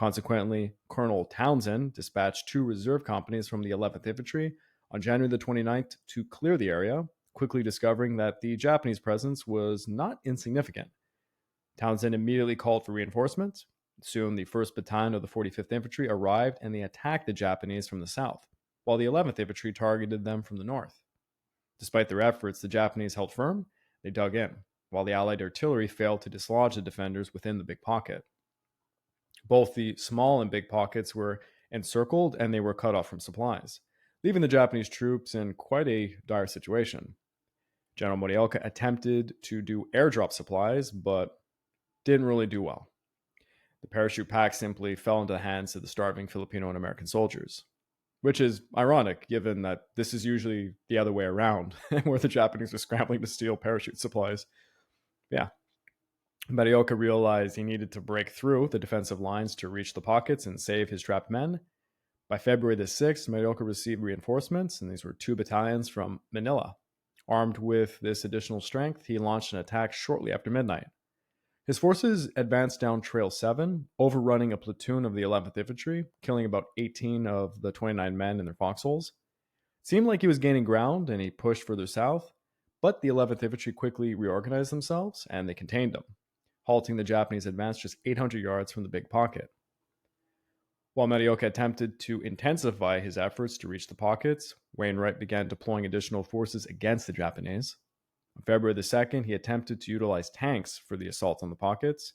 Consequently, Colonel Townsend dispatched two reserve companies from the 11th Infantry on January the 29th to clear the area, quickly discovering that the Japanese presence was not insignificant. Townsend immediately called for reinforcements. Soon, the 1st Battalion of the 45th Infantry arrived and they attacked the Japanese from the south, while the 11th Infantry targeted them from the north. Despite their efforts, the Japanese held firm. They dug in, while the Allied artillery failed to dislodge the defenders within the big pocket. Both the small and big pockets were encircled and they were cut off from supplies, leaving the Japanese troops in quite a dire situation. General Morioka attempted to do airdrop supplies, but didn't really do well. The parachute pack simply fell into the hands of the starving Filipino and American soldiers, which is ironic given that this is usually the other way around, where the Japanese are scrambling to steal parachute supplies. Yeah. Morioka realized he needed to break through the defensive lines to reach the pockets and save his trapped men. By February the 6th, Morioka received reinforcements, and these were two battalions from Manila. Armed with this additional strength, he launched an attack shortly after midnight. His forces advanced down Trail 7, overrunning a platoon of the 11th Infantry, killing about 18 of the 29 men in their foxholes. It seemed like he was gaining ground, and he pushed further south, but the 11th Infantry quickly reorganized themselves, and they contained him, halting the Japanese advance just 800 yards from the big pocket. While Morioka attempted to intensify his efforts to reach the pockets, Wainwright began deploying additional forces against the Japanese. On February the 2nd, he attempted to utilize tanks for the assault on the pockets,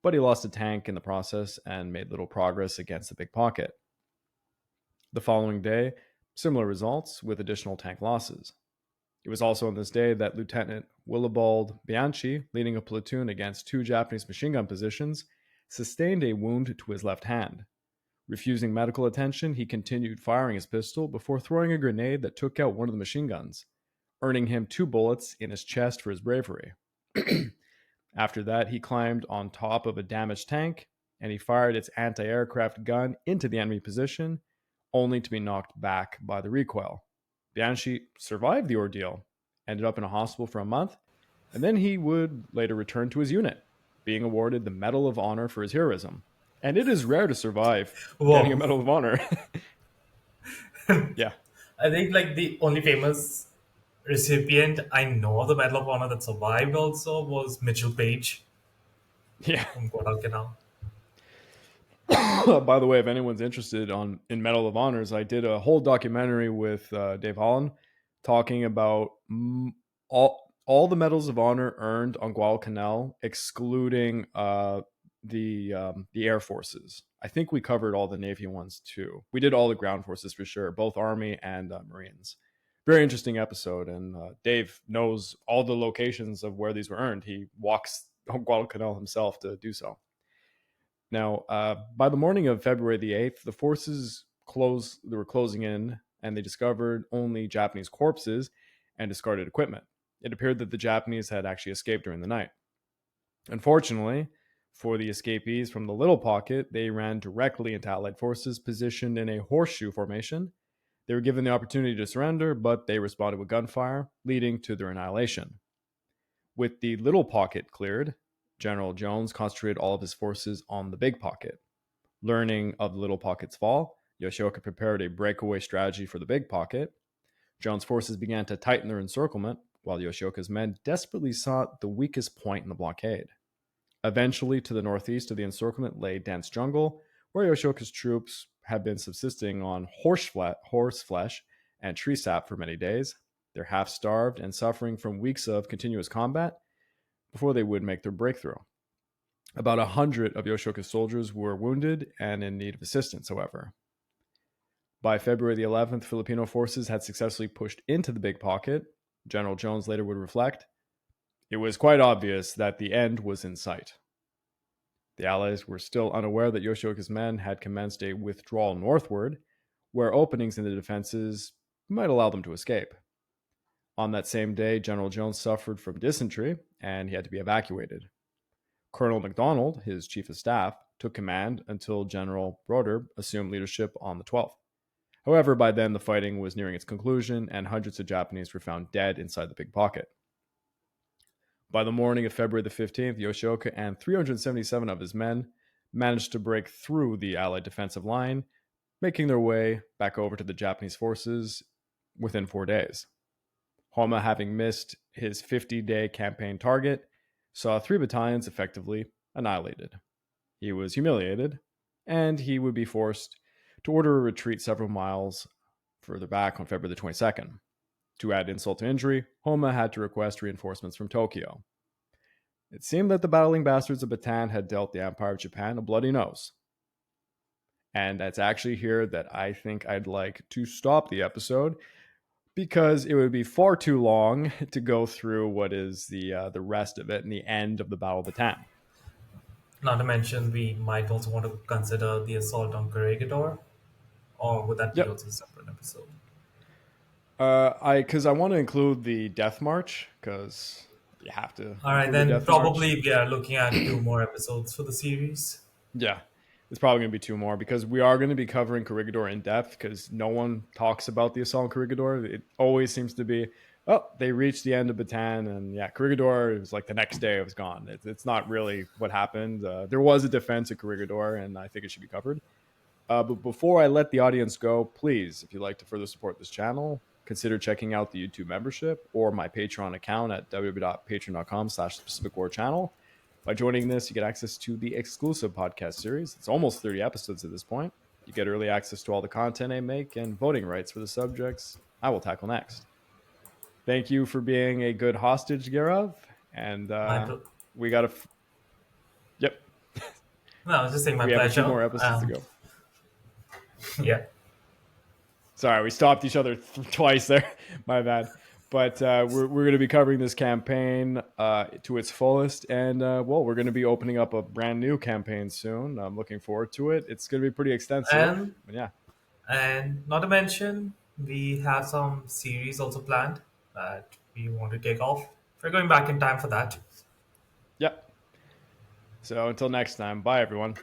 but he lost a tank in the process and made little progress against the big pocket. The following day, similar results with additional tank losses. It was also on this day that Lieutenant Willibald Bianchi, leading a platoon against two Japanese machine gun positions, sustained a wound to his left hand. Refusing medical attention, he continued firing his pistol before throwing a grenade that took out one of the machine guns, earning him 2 bullets in his chest for his bravery. After that, he climbed on top of a damaged tank and he fired its anti-aircraft gun into the enemy position, only to be knocked back by the recoil. Bianchi survived the ordeal, ended up in a hospital for a month, and then he would later return to his unit, being awarded the Medal of Honor for his heroism. And it is rare to survive getting a Whoa. Medal of Honor. Yeah. I think like the only famous recipient I know of the Medal of Honor that survived also was Mitchell Page Yeah. from Guadalcanal. By the way, if anyone's interested in Medal of Honors, I did a whole documentary with Dave Holland talking about all the medals of honor earned on Guadalcanal, excluding the Air Forces. I think we covered all the Navy ones too. We did all the ground forces for sure, both Army and Marines. Very interesting episode, and Dave knows all the locations of where these were earned. He walks on Guadalcanal himself to do so. Now, by the morning of February the 8th, the forces were closing in, and they discovered only Japanese corpses and discarded equipment. It appeared that the Japanese had actually escaped during the night. Unfortunately, for the escapees from the Little Pocket, they ran directly into Allied forces positioned in a horseshoe formation. They were given the opportunity to surrender, but they responded with gunfire, leading to their annihilation. With the Little Pocket cleared, General Jones concentrated all of his forces on the Big Pocket. Learning of the Little Pocket's fall, Yoshioka prepared a breakaway strategy for the Big Pocket. Jones' forces began to tighten their encirclement, while Yoshioka's men desperately sought the weakest point in the blockade. Eventually, to the northeast of the encirclement lay dense jungle, where Yoshioka's troops had been subsisting on horse flesh and tree sap for many days. They're half starved and suffering from weeks of continuous combat before they would make their breakthrough. About 100 of Yoshioka's soldiers were wounded and in need of assistance, however. By February the 11th, Filipino forces had successfully pushed into the Big Pocket. General Jones later would reflect, "It was quite obvious that the end was in sight." The Allies were still unaware that Yoshioka's men had commenced a withdrawal northward, where openings in the defenses might allow them to escape. On that same day, General Jones suffered from dysentery, and he had to be evacuated. Colonel MacDonald, his chief of staff, took command until General Broder assumed leadership on the 12th. However, by then the fighting was nearing its conclusion, and hundreds of Japanese were found dead inside the Big Pocket. By the morning of February the 15th, Yoshioka and 377 of his men managed to break through the Allied defensive line, making their way back over to the Japanese forces within 4 days. Homa, having missed his 50-day campaign target, saw three battalions effectively annihilated. He was humiliated, and he would be forced to order a retreat several miles further back on February the 22nd. To add insult to injury, Homa had to request reinforcements from Tokyo. It seemed that the battling bastards of Bataan had dealt the Empire of Japan a bloody nose. And that's actually here that I think I'd like to stop the episode because it would be far too long to go through what is the rest of it and the end of the Battle of Bataan. Not to mention, we might also want to consider the assault on Corregidor, or would that be Yep. also a separate episode? I want to include the Death March because you have to All right, include the then Death March. probably we are looking at two more episodes for the series. Yeah, it's probably going to be two more because we are going to be covering Corregidor in depth because no one talks about the assault on Corregidor. It always seems to be, oh, they reached the end of Bataan, and yeah, Corregidor, it was like the next day it was gone. It's not really what happened. There was a defense at Corregidor, and I think it should be covered. But before I let the audience go, please, if you'd like to further support this channel, consider checking out the YouTube membership or my Patreon account at www.patreon.com/Pacific War Channel. By joining this, you get access to the exclusive podcast series. It's almost 30 episodes at this point. You get early access to all the content I make and voting rights for the subjects I will tackle next. Thank you for being a good hostage, Garav. And My pl- we got yep, no, I was just saying my we have a few pleasure. more episodes to go. Yeah. Sorry, we stopped each other twice there. My bad. But we're going to be covering this campaign to its fullest. And, well, we're going to be opening up a brand new campaign soon. I'm looking forward to it. It's going to be pretty extensive. And But yeah. and not to mention, we have some series also planned that we want to take off. We're going back in time for that. Yep. So until next time, bye, everyone.